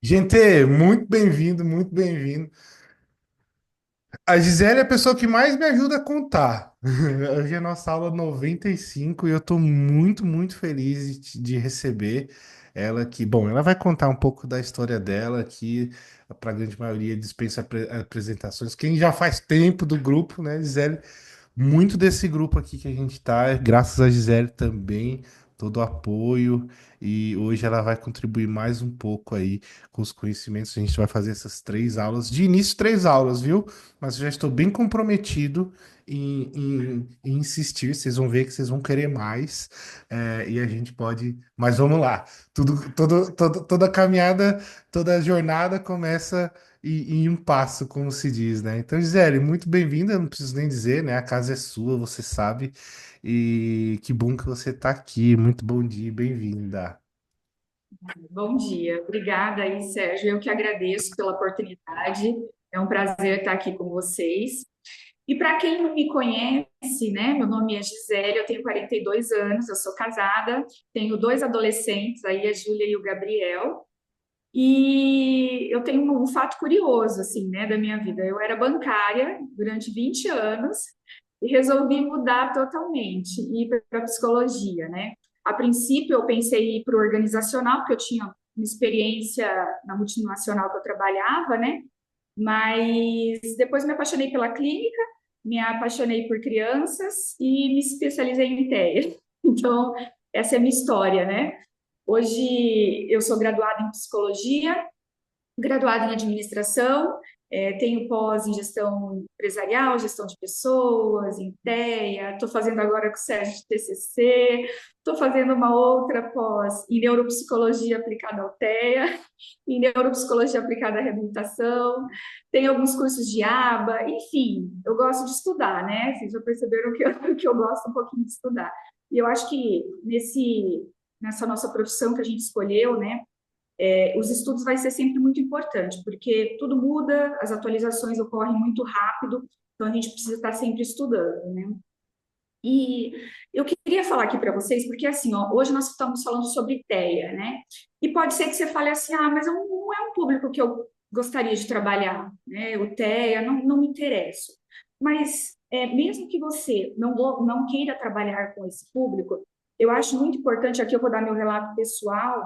Gente, muito bem-vindo, muito bem-vindo. A Gisele é a pessoa que mais me ajuda a contar. Hoje é a nossa aula 95 e eu estou muito, muito feliz de receber ela aqui. Bom, ela vai contar um pouco da história dela aqui, para a grande maioria dispensa apresentações. Quem já faz tempo do grupo, né, Gisele? Muito desse grupo aqui que a gente tá, graças a Gisele também, todo o apoio. E hoje ela vai contribuir mais um pouco aí com os conhecimentos. A gente vai fazer essas três aulas. De início, três aulas, viu? Mas eu já estou bem comprometido em insistir. Vocês vão ver que vocês vão querer mais. E a gente pode. Mas vamos lá. Toda caminhada, toda jornada começa em um passo, como se diz, né? Então, Gisele, muito bem-vinda, não preciso nem dizer, né? A casa é sua, você sabe. E que bom que você está aqui. Muito bom dia, bem-vinda. Bom dia, obrigada aí, Sérgio. Eu que agradeço pela oportunidade. É um prazer estar aqui com vocês. E para quem não me conhece, né, meu nome é Gisele, eu tenho 42 anos, eu sou casada, tenho dois adolescentes, aí a Júlia e o Gabriel. E eu tenho um fato curioso, assim, né, da minha vida. Eu era bancária durante 20 anos e resolvi mudar totalmente e ir para psicologia, né? A princípio, eu pensei em ir para o organizacional, porque eu tinha uma experiência na multinacional que eu trabalhava, né? Mas depois me apaixonei pela clínica, me apaixonei por crianças e me especializei em TEA. Então, essa é a minha história, né? Hoje eu sou graduada em psicologia, graduada em administração, tenho pós em gestão empresarial, gestão de pessoas, em TEA, estou fazendo agora com o Sérgio de TCC, estou fazendo uma outra pós em neuropsicologia aplicada ao TEA, em neuropsicologia aplicada à reabilitação, tenho alguns cursos de aba, enfim, eu gosto de estudar, né? Vocês já perceberam que eu, que eu gosto um pouquinho de estudar. E eu acho que nessa nossa profissão que a gente escolheu, né? Os estudos vai ser sempre muito importante, porque tudo muda, as atualizações ocorrem muito rápido, então a gente precisa estar sempre estudando, né? E eu queria falar aqui para vocês, porque assim, ó, hoje nós estamos falando sobre TEA, né? E pode ser que você fale assim, ah, mas não é um público que eu gostaria de trabalhar, né? O TEA, não me interesso. Mas mesmo que você não queira trabalhar com esse público, eu acho muito importante, aqui eu vou dar meu relato pessoal,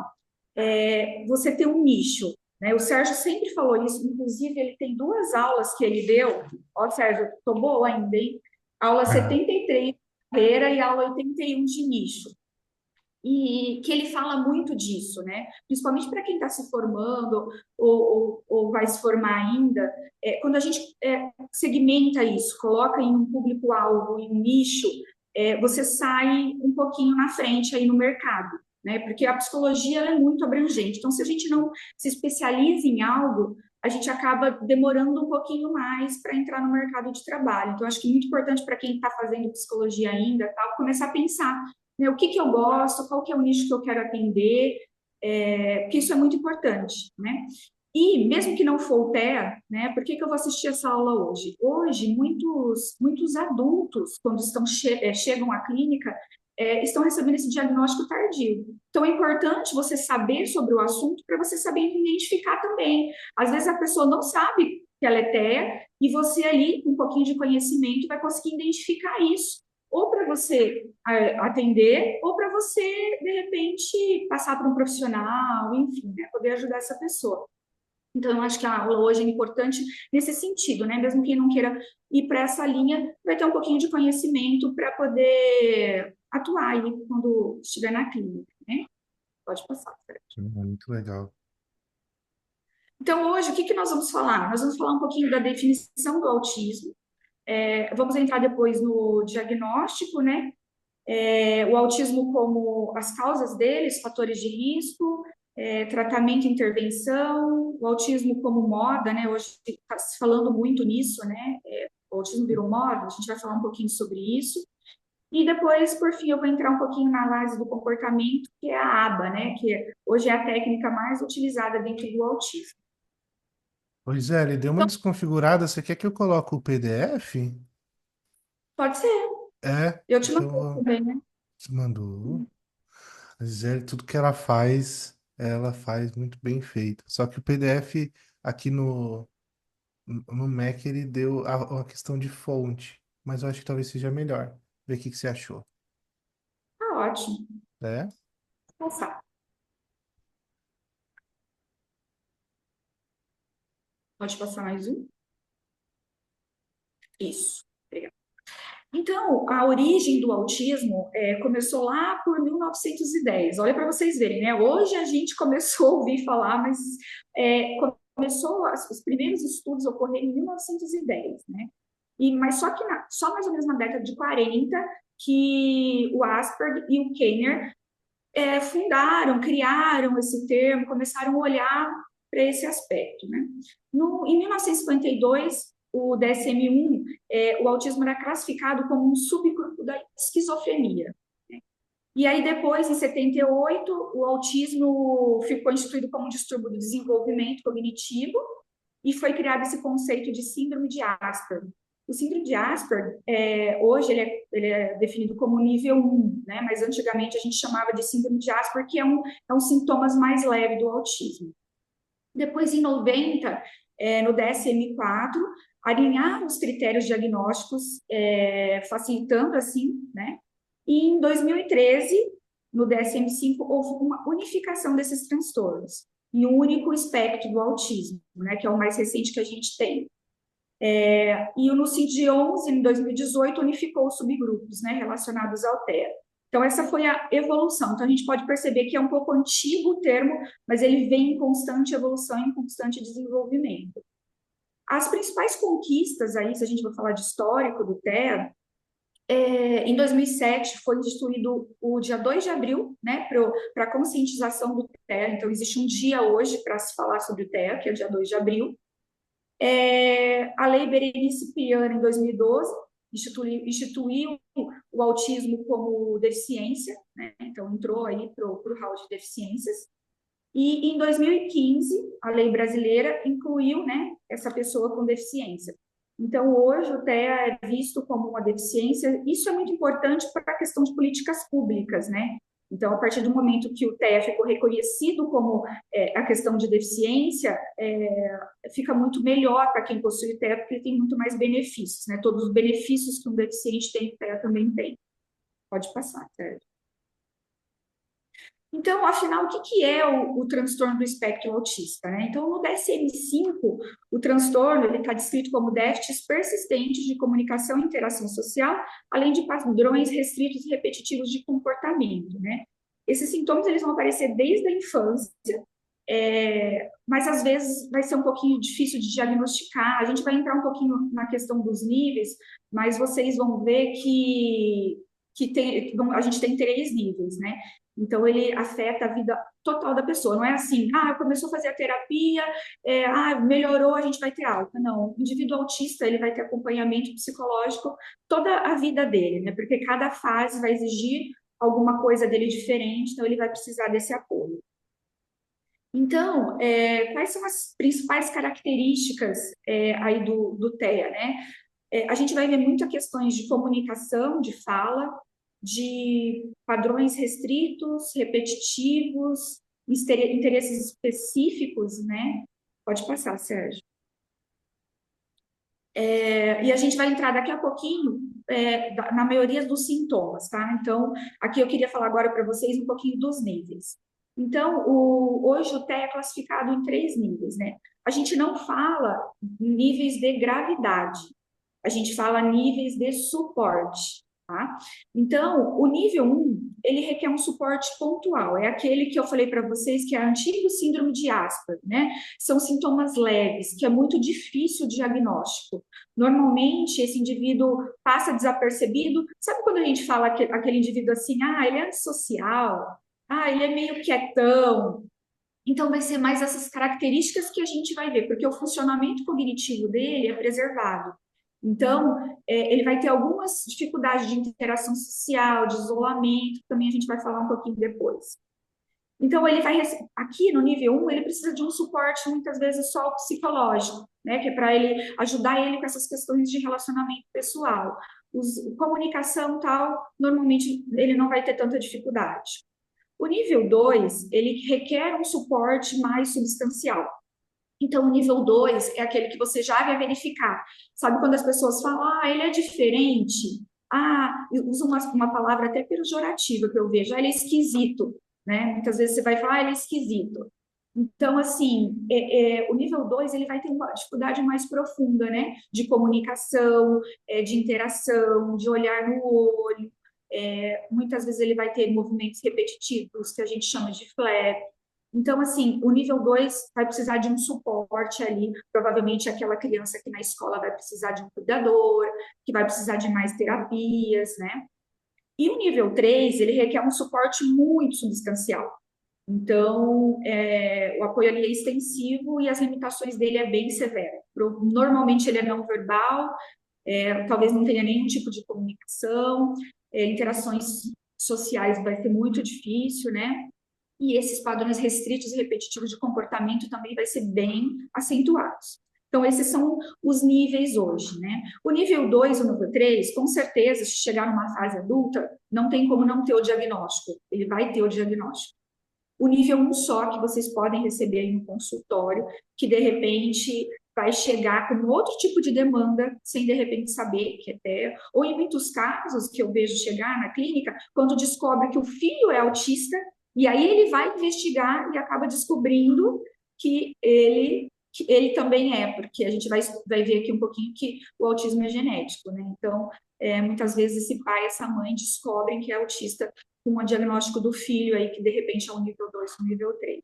você ter um nicho. Né? O Sérgio sempre falou isso, inclusive ele tem duas aulas que ele deu. Ó, Sérgio, tô boa ainda, hein? Aula Ah, 73 de carreira e aula 81 de nicho. E que ele fala muito disso, né? Principalmente para quem está se formando ou vai se formar ainda, quando a gente segmenta isso, coloca em um público-alvo, em um nicho, você sai um pouquinho na frente aí no mercado, né? Porque a psicologia ela é muito abrangente. Então, se a gente não se especializa em algo, a gente acaba demorando um pouquinho mais para entrar no mercado de trabalho. Então, acho que é muito importante para quem está fazendo psicologia ainda, tal, começar a pensar, né, o que que eu gosto, qual que é o nicho que eu quero atender, porque isso é muito importante, né? E mesmo que não for o TEA, né, por que que eu vou assistir essa aula hoje? Hoje, muitos adultos, quando chegam à clínica, estão recebendo esse diagnóstico tardio. Então, é importante você saber sobre o assunto para você saber identificar também. Às vezes a pessoa não sabe que ela é TEA e você ali, com um pouquinho de conhecimento, vai conseguir identificar isso. Ou para você atender, ou para você, de repente, passar para um profissional, enfim, né, poder ajudar essa pessoa. Então, eu acho que a aula hoje é importante nesse sentido, né? Mesmo quem não queira ir para essa linha, vai ter um pouquinho de conhecimento para poder atuar aí quando estiver na clínica, né? Pode passar, Fred. muito legal. Então, hoje, o que que nós vamos falar? Nós vamos falar um pouquinho da definição do autismo, vamos entrar depois no diagnóstico, né? O autismo como as causas deles, fatores de risco, tratamento e intervenção, o autismo como moda, né? Hoje está se falando muito nisso, né? O autismo virou moda, a gente vai falar um pouquinho sobre isso. E depois, por fim, eu vou entrar um pouquinho na análise do comportamento, que é a ABA, né? Que hoje é a técnica mais utilizada dentro do autismo. Pois é, ele deu uma Então, desconfigurada. Você quer que eu coloque o PDF? pode ser. É, Eu te porque eu mandei vou. também, né? Você mandou. A Gisele, tudo que ela faz. ela faz muito bem feito. Só que o PDF aqui no Mac ele deu a questão de fonte, mas eu acho que talvez seja melhor. Ver o que que você achou, Tá ótimo. né? Passar. Pode passar mais um? Isso. Obrigada. Então, a origem do autismo começou lá por 1910. Olha para vocês verem, né? Hoje a gente começou a ouvir falar, mas começou, os primeiros estudos ocorreram em 1910, né? Mas só que só mais ou menos na década de 40 que o Asperger e o Kenner fundaram, criaram esse termo, começaram a olhar para esse aspecto, né? Em 1952, o DSM-1, o autismo era classificado como um subgrupo da esquizofrenia. Né? E aí depois, em 78, o autismo ficou instituído como um distúrbio do desenvolvimento cognitivo e foi criado esse conceito de síndrome de Asperger. O síndrome de Asperger, hoje ele é definido como nível 1, né? Mas antigamente a gente chamava de síndrome de Asperger, que é um sintomas mais leve do autismo. Depois, em 90, no DSM-4, alinharam os critérios diagnósticos, facilitando assim, né? E em 2013, no DSM-5, houve uma unificação desses transtornos em um único espectro do autismo, né? Que é o mais recente que a gente tem. E no CID-11, em 2018, unificou os subgrupos, né, relacionados ao TEA. Então, essa foi a evolução. Então, a gente pode perceber que é um pouco antigo o termo, mas ele vem em constante evolução, em constante desenvolvimento. As principais conquistas aí, se a gente for falar de histórico do TEA, em 2007 foi instituído o dia 2 de abril, né, para a conscientização do TEA. Então, existe um dia hoje para se falar sobre o TEA, que é o dia 2 de abril. A Lei Berenice Piana, em 2012, instituiu o autismo como deficiência, né? Então entrou aí para o hall de deficiências. E em 2015, a lei brasileira incluiu, né, essa pessoa com deficiência. Então, hoje, o TEA é visto como uma deficiência. Isso é muito importante para a questão de políticas públicas, né? Então, a partir do momento que o TEA ficou reconhecido como a questão de deficiência, fica muito melhor para quem possui o TEA, porque tem muito mais benefícios, né? Todos os benefícios que um deficiente tem, o TEA também tem. Pode passar, certo? Então, afinal, o que é o transtorno do espectro autista? Né? Então, no DSM-5, o transtorno está descrito como déficits persistentes de comunicação e interação social, além de padrões restritos e repetitivos de comportamento. Né? Esses sintomas eles vão aparecer desde a infância, mas às vezes vai ser um pouquinho difícil de diagnosticar. A gente vai entrar um pouquinho na questão dos níveis, mas vocês vão ver a gente tem 3 níveis, né? Então, ele afeta a vida total da pessoa. Não é assim, começou a fazer a terapia, melhorou, a gente vai ter alta. Não, o indivíduo autista, ele vai ter acompanhamento psicológico toda a vida dele, né? Porque cada fase vai exigir alguma coisa dele diferente, então ele vai precisar desse apoio. Então, quais são as principais características aí do TEA, né? A gente vai ver muito questões de comunicação, de fala, de padrões restritos, repetitivos, interesses específicos, né? Pode passar, Sérgio. E a gente vai entrar daqui a pouquinho na maioria dos sintomas, tá? Então, aqui eu queria falar agora para vocês um pouquinho dos níveis. Então, hoje o TEA é classificado em 3 níveis, né? A gente não fala níveis de gravidade, a gente fala níveis de suporte, tá? Então, o nível 1, ele requer um suporte pontual, é aquele que eu falei para vocês que é antigo síndrome de Asperger, né? São sintomas leves, que é muito difícil o diagnóstico. Normalmente, esse indivíduo passa desapercebido. Sabe quando a gente fala aquele indivíduo assim, ele é antissocial, ele é meio quietão. Então, vai ser mais essas características que a gente vai ver, porque o funcionamento cognitivo dele é preservado. Então, ele vai ter algumas dificuldades de interação social, de isolamento, que também a gente vai falar um pouquinho depois. Então, ele vai, aqui no nível 1, ele precisa de um suporte, muitas vezes, só psicológico, né? Que é para ele ajudar ele com essas questões de relacionamento pessoal. Comunicação tal, normalmente ele não vai ter tanta dificuldade. O nível 2 ele requer um suporte mais substancial. Então, o nível 2 é aquele que você já vai verificar. Sabe quando as pessoas falam, ah, ele é diferente? Ah, usa uma palavra até pejorativa que eu vejo, ah, ele é esquisito, né? Muitas vezes você vai falar, ah, ele é esquisito. Então, assim, o nível 2 ele vai ter uma dificuldade mais profunda, né? De comunicação, de interação, de olhar no olho. Muitas vezes ele vai ter movimentos repetitivos, que a gente chama de flare. Então, assim, o nível 2 vai precisar de um suporte ali, provavelmente aquela criança que na escola vai precisar de um cuidador, que vai precisar de mais terapias, né? E o nível 3 ele requer um suporte muito substancial. Então, o apoio ali é extensivo e as limitações dele é bem severa. Normalmente ele é não verbal, talvez não tenha nenhum tipo de comunicação, interações sociais vai ser muito difícil, né? E esses padrões restritos e repetitivos de comportamento também vai ser bem acentuados. Então, esses são os níveis hoje, né? O nível 2 e o nível 3, com certeza, se chegar numa fase adulta, não tem como não ter o diagnóstico, ele vai ter o diagnóstico. O nível 1 só que vocês podem receber aí no consultório, que de repente vai chegar com outro tipo de demanda, sem de repente saber que até, ou em muitos casos que eu vejo chegar na clínica, quando descobre que o filho é autista, e aí ele vai investigar e acaba descobrindo que ele também é, porque a gente vai ver aqui um pouquinho que o autismo é genético, né? Então, muitas vezes esse pai e essa mãe descobrem que é autista com o diagnóstico do filho aí, que de repente é um nível 2, um nível 3.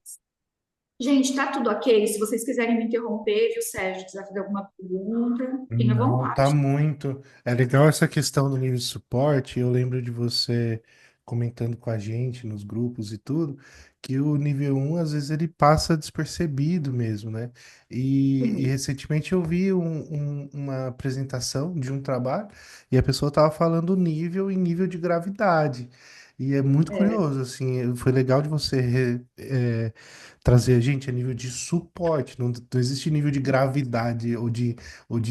Gente, tá tudo ok? Se vocês quiserem me interromper, viu, Sérgio, quiser fazer alguma pergunta, tenha Não, tá vontade. muito. É legal essa questão do nível de suporte. Eu lembro de você comentando com a gente nos grupos e tudo, que o nível um às vezes ele passa despercebido mesmo, né? E recentemente eu vi uma apresentação de um trabalho e a pessoa estava falando nível e nível de gravidade. E é muito É, curioso, assim, foi legal de você trazer a gente a nível de suporte, não existe nível de gravidade ou de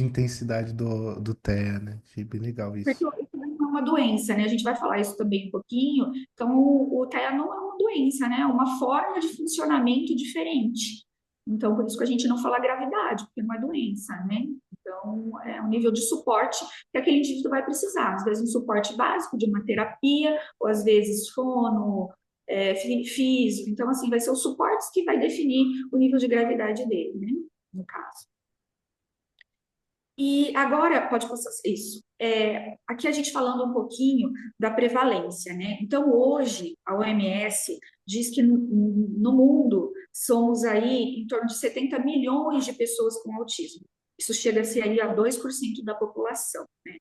intensidade do TEA, né? Achei bem legal porque isso. isso não é uma doença, né? A gente vai falar isso também um pouquinho. Então, o TEA não é uma doença, né? É uma forma de funcionamento diferente. Então, por isso que a gente não fala gravidade, porque não é doença, né? Então, é um nível de suporte que aquele indivíduo vai precisar. Às vezes, um suporte básico de uma terapia, ou às vezes fono, físico. Então, assim, vai ser os suportes que vai definir o nível de gravidade dele, né? No caso. E agora, pode passar isso. Aqui a gente falando um pouquinho da prevalência, né? Então, hoje, a OMS diz que no mundo somos aí em torno de 70 milhões de pessoas com autismo. Isso chega a ser aí a 2% da população, né?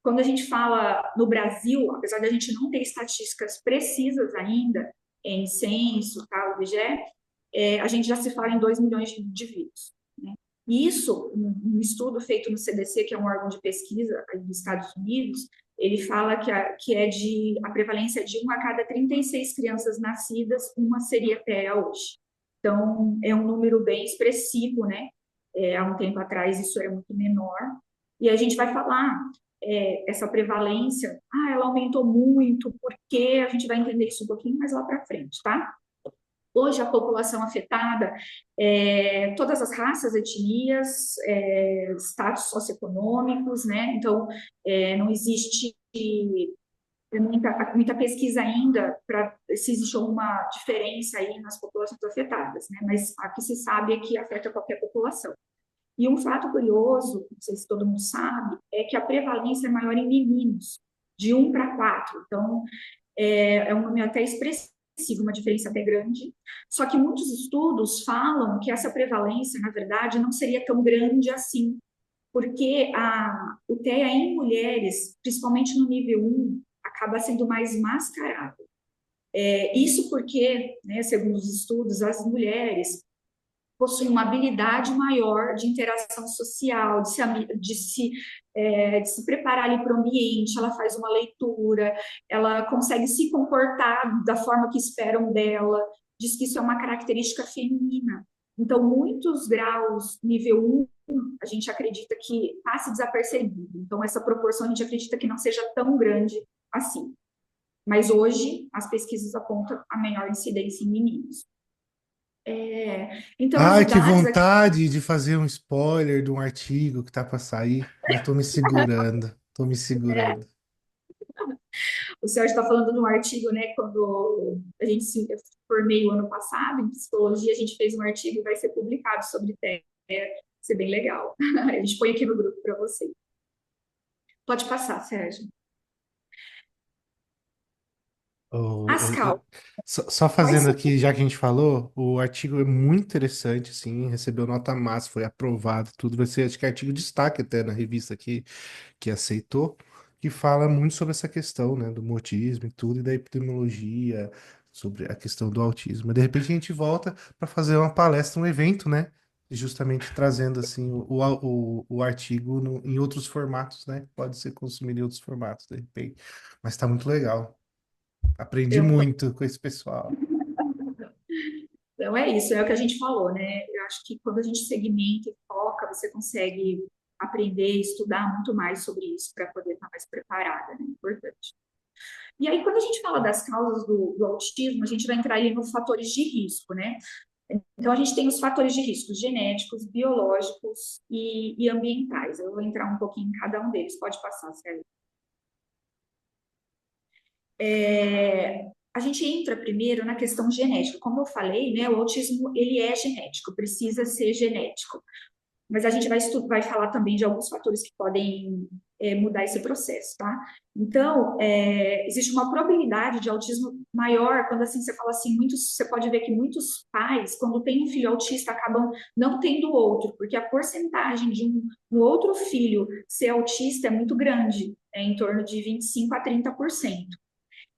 Quando a gente fala no Brasil, apesar de a gente não ter estatísticas precisas ainda, em censo, tal, IBGE, a gente já se fala em 2 milhões de indivíduos, né? E isso, um estudo feito no CDC, que é um órgão de pesquisa aí dos Estados Unidos, ele fala que a prevalência é de 1 a cada 36 crianças nascidas, uma seria TEA hoje. Então, é um número bem expressivo, né? Há um tempo atrás isso era muito menor. E a gente vai falar essa prevalência, ela aumentou muito, porque a gente vai entender isso um pouquinho mais lá para frente, tá? Hoje, a população afetada, todas as raças, etnias, status socioeconômicos, né? Então, não existe muita pesquisa ainda para se existe alguma diferença aí nas populações afetadas, né? Mas a que se sabe é que afeta qualquer população. E um fato curioso, não sei se todo mundo sabe, é que a prevalência é maior em meninos, de 1 para 4. Então, é um número até expressivo, uma diferença até grande. Só que muitos estudos falam que essa prevalência, na verdade, não seria tão grande assim, porque o TEA em mulheres, principalmente no nível 1, acaba sendo mais mascarado. Isso porque, né, segundo os estudos, as mulheres possui uma habilidade maior de interação social, de se preparar ali para o ambiente, ela faz uma leitura, ela consegue se comportar da forma que esperam dela, diz que isso é uma característica feminina. Então, muitos graus nível 1, a gente acredita que passe desapercebido. Então, essa proporção a gente acredita que não seja tão grande assim. Mas hoje as pesquisas apontam a maior incidência em meninos. Então, as Ai, que idades aqui, vontade de fazer um spoiler de um artigo que tá para sair, mas tô me segurando, tô me segurando. o Sérgio está falando de um artigo, né? Quando a gente se eu formei o ano passado em psicologia, a gente fez um artigo e vai ser publicado sobre TEA. Vai ser bem legal. A gente põe aqui no grupo para você. Pode passar, Sérgio. As causas. Só Quais fazendo são? aqui, já que a gente falou, o artigo é muito interessante, sim, recebeu nota máxima, foi aprovado, tudo. Vai ser, acho que é artigo de destaque até na revista aqui, que aceitou, que fala muito sobre essa questão, né, do mutismo e tudo, e da epidemiologia, sobre a questão do autismo. Mas de repente a gente volta para fazer uma palestra, um evento, né, justamente trazendo, assim, o artigo em outros formatos, né, pode ser consumido em outros formatos, de repente. Mas está muito legal. Aprendi Eu, muito com esse pessoal. então é isso, é o que a gente falou, né? Eu acho que quando a gente segmenta e foca, você consegue aprender, estudar muito mais sobre isso para poder estar mais preparada, né? Importante. E aí, quando a gente fala das causas do autismo, a gente vai entrar ali nos fatores de risco, né? Então, a gente tem os fatores de risco genéticos, biológicos e ambientais. Eu vou entrar um pouquinho em cada um deles. Pode passar, Sérgio. A gente entra primeiro na questão genética. Como eu falei, né, o autismo ele é genético, precisa ser genético. Mas a gente vai falar também de alguns fatores que podem mudar esse processo, tá? Então, existe uma probabilidade de autismo maior quando assim você fala assim, você pode ver que muitos pais, quando tem um filho autista, acabam não tendo outro, porque a porcentagem de um outro filho ser autista é muito grande, é em torno de 25 a 30%.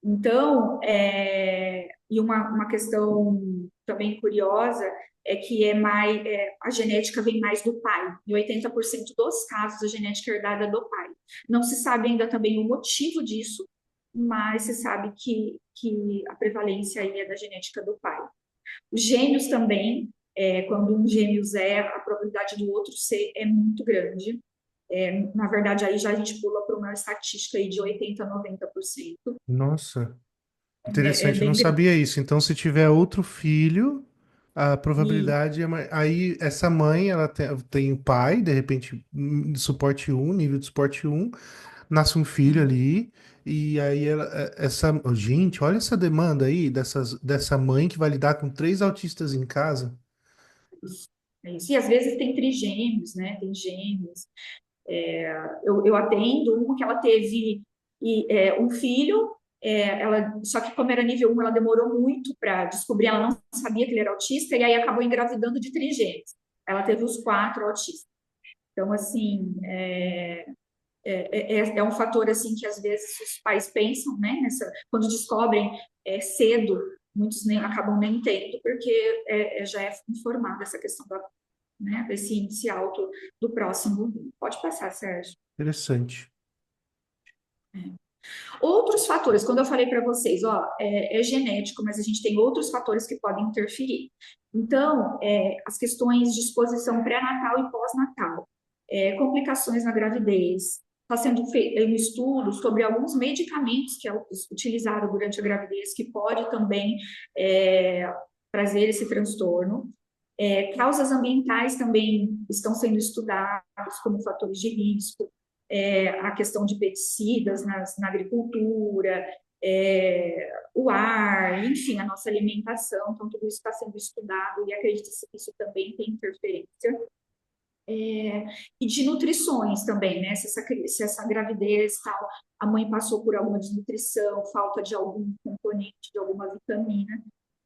Então, e uma questão também curiosa é que a genética vem mais do pai. Em 80% dos casos, a genética é herdada do pai. Não se sabe ainda também o motivo disso, mas se sabe que a prevalência aí é da genética do pai. Os gêmeos também, quando um gêmeos a probabilidade do outro ser é muito grande. Na verdade, aí já a gente pula para uma estatística aí de 80% a 90%. Nossa, É interessante, eu não bem grande. sabia isso. Então, se tiver outro filho, a E probabilidade é aí essa mãe, ela tem o pai, de repente, de suporte um, nível de suporte um, nasce um filho ali, e aí gente, olha essa demanda aí dessa mãe que vai lidar com três autistas em casa. é isso. E às vezes tem trigêmeos, né? Tem gêmeos. Eu atendo uma que ela teve um filho, só que como era nível 1, ela demorou muito para descobrir, ela não sabia que ele era autista, e aí acabou engravidando de trigêmeos. Ela teve os quatro autistas. Então, assim, é um fator assim que às vezes os pais pensam, né? Quando descobrem cedo, muitos nem, acabam nem tendo, porque já é informada essa questão desse índice alto do próximo. Pode passar, Sérgio. Interessante. Outros fatores, quando eu falei para vocês, ó, é genético, mas a gente tem outros fatores que podem interferir. Então, as questões de exposição pré-natal e pós-natal, complicações na gravidez, está sendo feito um estudo sobre alguns medicamentos que é utilizaram durante a gravidez, que pode também trazer esse transtorno. Causas ambientais também estão sendo estudadas como fatores de risco, a questão de pesticidas na agricultura, o ar, enfim, a nossa alimentação, então tudo isso está sendo estudado e acredita-se que isso também tem interferência. E de nutrições também, né? Se essa gravidez tal, a mãe passou por alguma desnutrição, falta de algum componente, de alguma vitamina,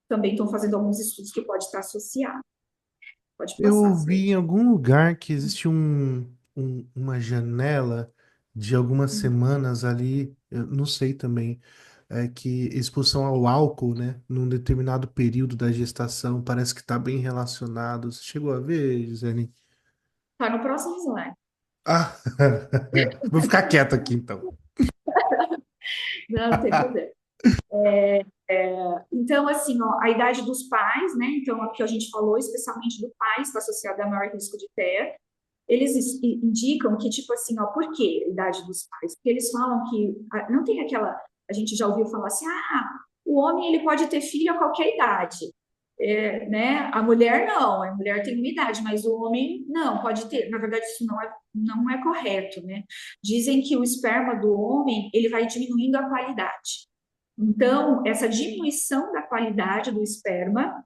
também estão fazendo alguns estudos que pode estar associado. Pode passar, Eu vi em Sérgio. algum lugar que existe uma janela de algumas semanas ali, eu não sei também, que expulsão ao álcool, né, num determinado período da gestação, parece que está bem relacionado. Você chegou a ver, Gisele? Tá no próximo slide. Ah, vou ficar quieto aqui então. Não, não tem problema. Então, assim, ó, a idade dos pais, né? Então, aqui a gente falou especialmente do pai, está associado a maior risco de TEA. Eles indicam que, tipo assim, ó, por que a idade dos pais? Porque eles falam que não tem aquela. a gente já ouviu falar assim, o homem ele pode ter filho a qualquer idade. Né? A mulher não, a mulher tem uma idade, mas o homem não, pode ter. Na verdade, isso não é correto, né? Dizem que o esperma do homem ele vai diminuindo a qualidade. Então, essa diminuição da qualidade do esperma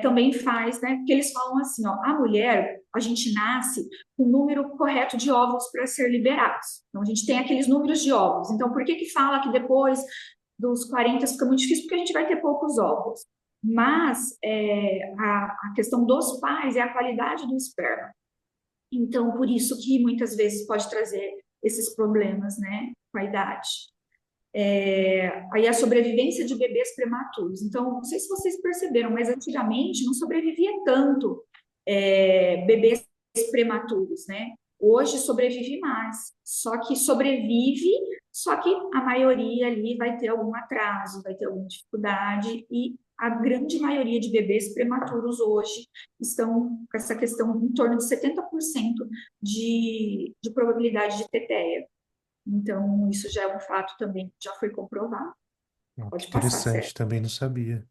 também faz, né? Porque eles falam assim, ó, a mulher, a gente nasce com o número correto de óvulos para ser liberados. Então, a gente tem aqueles números de óvulos. Então, por que que fala que depois dos 40 fica muito difícil? Porque a gente vai ter poucos óvulos. Mas a questão dos pais é a qualidade do esperma. Então, por isso que muitas vezes pode trazer esses problemas, né, com a idade. Aí a sobrevivência de bebês prematuros. Então, não sei se vocês perceberam, mas antigamente não sobrevivia tanto bebês prematuros, né? Hoje sobrevive mais. Só que sobrevive, só que a maioria ali vai ter algum atraso, vai ter alguma dificuldade, e a grande maioria de bebês prematuros hoje estão com essa questão em torno de 70% de probabilidade de TTEA. Então, isso já é um fato também que já foi comprovado. Ó, que Pode passar, interessante, certo? também não sabia.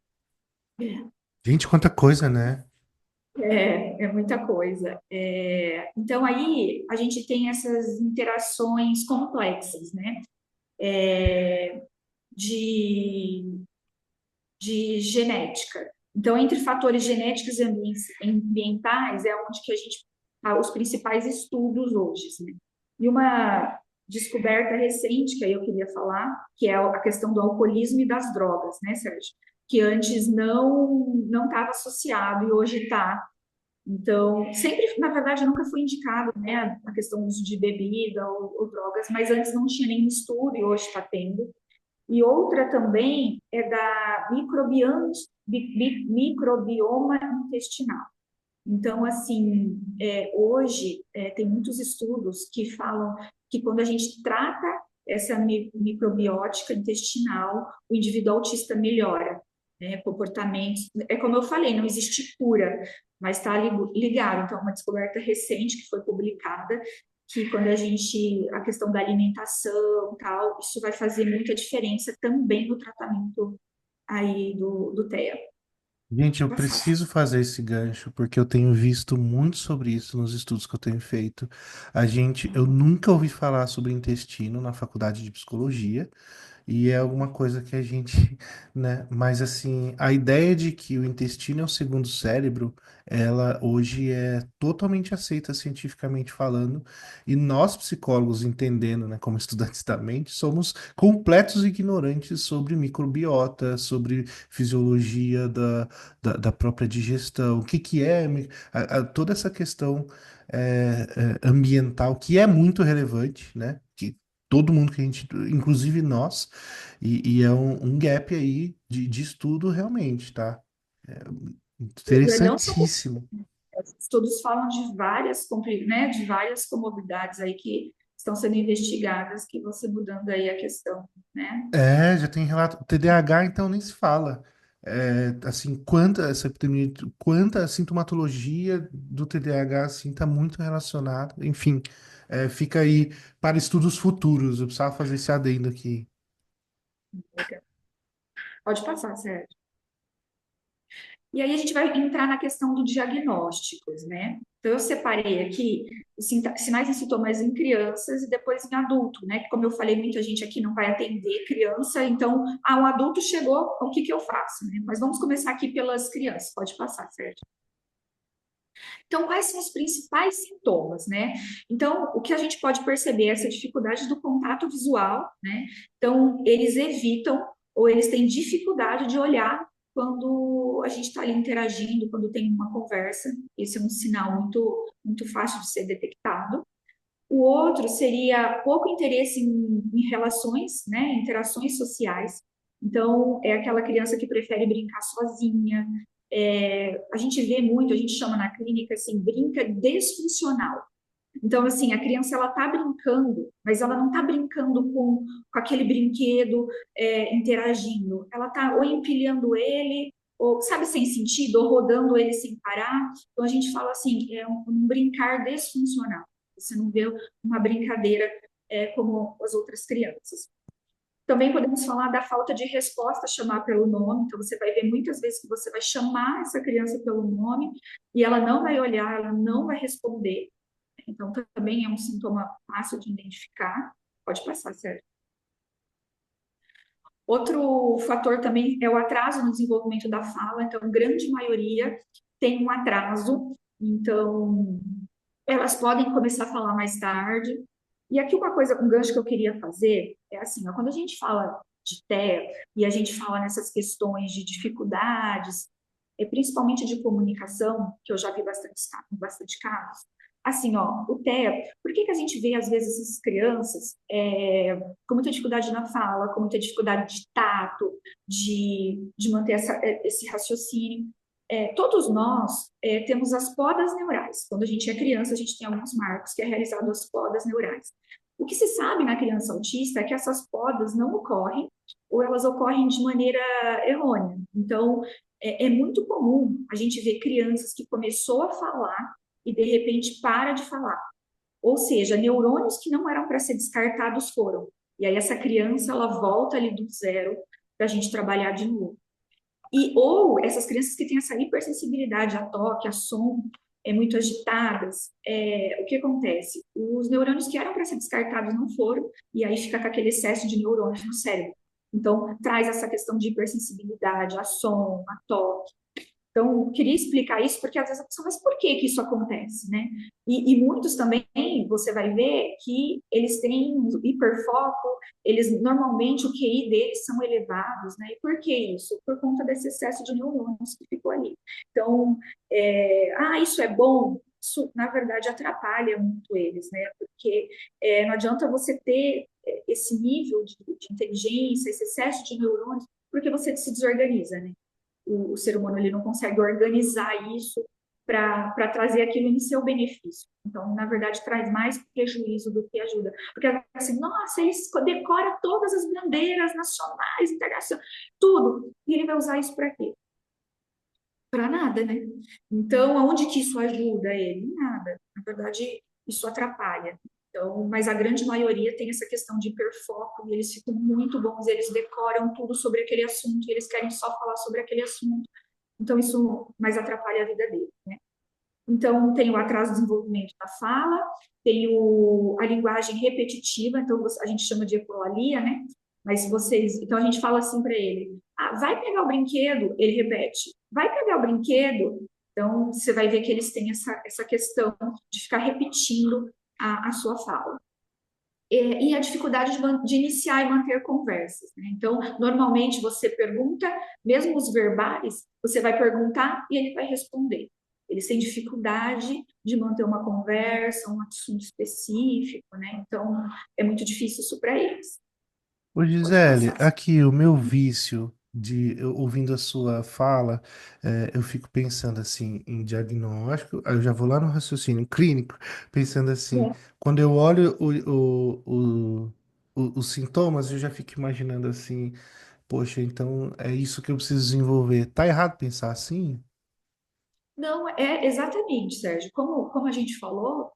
É, Gente, quanta coisa, né? é muita coisa. Então, aí a gente tem essas interações complexas, né? De, de genética. Então, entre fatores genéticos e ambientais é onde que a gente os principais estudos hoje, né? E uma descoberta recente que aí eu queria falar, que é a questão do alcoolismo e das drogas, né, Sérgio? Que antes não estava associado e hoje está. Então, sempre, na verdade, nunca foi indicado, né, a questão do uso de bebida ou drogas, mas antes não tinha nenhum estudo e hoje está tendo. E outra também é da microbioma intestinal. Então, assim, hoje tem muitos estudos que falam que quando a gente trata essa microbiótica intestinal, o indivíduo autista melhora, né, comportamentos. É como eu falei, não existe cura, mas está ligado. Então, é uma descoberta recente que foi publicada, que quando a questão da alimentação, tal, isso vai fazer muita diferença também no tratamento aí do TEA. Gente, eu Passar. preciso fazer esse gancho porque eu tenho visto muito sobre isso nos estudos que eu tenho feito. Eu nunca ouvi falar sobre intestino na faculdade de psicologia. E é alguma coisa que a gente, né? Mas assim, a ideia de que o intestino é o segundo cérebro, ela hoje é totalmente aceita cientificamente falando, e nós psicólogos entendendo, né, como estudantes da mente, somos completos ignorantes sobre microbiota, sobre fisiologia da própria digestão, o que que é toda essa questão ambiental que é muito relevante, né? Que todo mundo que a gente, inclusive nós, e é um gap aí de estudo realmente, tá? É Não só interessantíssimo. estudos falam de né, de várias comorbidades aí que estão sendo investigadas, que vão se mudando aí a questão, né? É, já tem relato. TDAH, então, nem se fala. Assim, quanta essa epidemia, quanta sintomatologia do TDAH, assim, está muito relacionada. Enfim, fica aí para estudos futuros. Eu precisava fazer esse adendo aqui. Pode passar, Sérgio. E aí a gente vai entrar na questão dos diagnósticos, né? Então, eu separei aqui os sinais e sintomas em crianças e depois em adulto, né? Que, como eu falei, muita gente aqui não vai atender criança, então, um adulto chegou, o que que eu faço, né? Mas vamos começar aqui pelas crianças, pode passar, certo? Então, quais são os principais sintomas, né? Então, o que a gente pode perceber é essa dificuldade do contato visual, né? Então, eles evitam ou eles têm dificuldade de olhar quando a gente está ali interagindo, quando tem uma conversa. Esse é um sinal muito fácil de ser detectado. O outro seria pouco interesse em relações, né? Interações sociais. Então, é aquela criança que prefere brincar sozinha, a gente vê muito, a gente chama na clínica assim, brinca desfuncional. Então, assim, a criança ela tá brincando, mas ela não tá brincando com aquele brinquedo interagindo. Ela tá ou empilhando ele, ou sabe, sem sentido, ou rodando ele sem parar. Então, a gente fala assim, é um brincar desfuncional. Você não vê uma brincadeira como as outras crianças. Também podemos falar da falta de resposta, chamar pelo nome. Então, você vai ver muitas vezes que você vai chamar essa criança pelo nome e ela não vai olhar, ela não vai responder. Então, também é um sintoma fácil de identificar. Pode passar, Sérgio. Outro fator também é o atraso no desenvolvimento da fala. Então, grande maioria tem um atraso. Então, elas podem começar a falar mais tarde. E aqui uma coisa, um gancho que eu queria fazer é assim, ó, quando a gente fala de TEA e a gente fala nessas questões de dificuldades, principalmente de comunicação, que eu já vi bastante casos, assim, ó, o TEA, por que que a gente vê às vezes essas crianças com muita dificuldade na fala, com muita dificuldade de tato, de manter esse raciocínio? Todos nós temos as podas neurais. Quando a gente é criança, a gente tem alguns marcos que é realizado as podas neurais. O que se sabe na criança autista é que essas podas não ocorrem ou elas ocorrem de maneira errônea. Então, é muito comum a gente ver crianças que começou a falar e de repente para de falar. Ou seja, neurônios que não eram para ser descartados foram. E aí essa criança ela volta ali do zero para a gente trabalhar de novo. Ou essas crianças que têm essa hipersensibilidade a toque, a som, muito agitadas, o que acontece? Os neurônios que eram para ser descartados não foram, e aí fica com aquele excesso de neurônios no cérebro. Então, traz essa questão de hipersensibilidade a som, a toque. Então, queria explicar isso porque às vezes a pessoa, mas por que que isso acontece, né? E muitos também, você vai ver que eles têm hiperfoco, eles normalmente o QI deles são elevados, né? E por que isso? Por conta desse excesso de neurônios que ficou ali. Então, isso é bom? Isso, na verdade, atrapalha muito eles, né? Porque não adianta você ter esse nível de inteligência, esse excesso de neurônios, porque você se desorganiza, né? O ser humano ele não consegue organizar isso para trazer aquilo em seu benefício. Então, na verdade, traz mais prejuízo do que ajuda. Porque assim, nossa, ele decora todas as bandeiras nacionais, internacionais, tudo. E ele vai usar isso para quê? Para nada, né? Então, aonde que isso ajuda ele? Em nada. Na verdade, isso atrapalha. Então, mas a grande maioria tem essa questão de hiperfoco e eles ficam muito bons, eles decoram tudo sobre aquele assunto, eles querem só falar sobre aquele assunto. Então, isso mais atrapalha a vida dele, né? Então, tem o atraso do desenvolvimento da fala, tem a linguagem repetitiva, então a gente chama de ecolalia, né? Mas vocês, então a gente fala assim para ele: vai pegar o brinquedo, ele repete, vai pegar o brinquedo. Então, você vai ver que eles têm essa questão de ficar repetindo a sua fala. E a dificuldade de iniciar e manter conversas, né? Então, normalmente você pergunta, mesmo os verbais, você vai perguntar e ele vai responder. Eles têm dificuldade de manter uma conversa, um assunto específico, né? Então, é muito difícil isso para eles. Ô Pode Gisele, passar. aqui o meu vício de ouvindo a sua fala, eu fico pensando assim em diagnóstico, aí eu já vou lá no raciocínio clínico, pensando assim, É. quando eu olho os sintomas, eu já fico imaginando assim, poxa, então é isso que eu preciso desenvolver. Tá errado pensar assim? Não, é exatamente, Sérgio. Como a gente falou,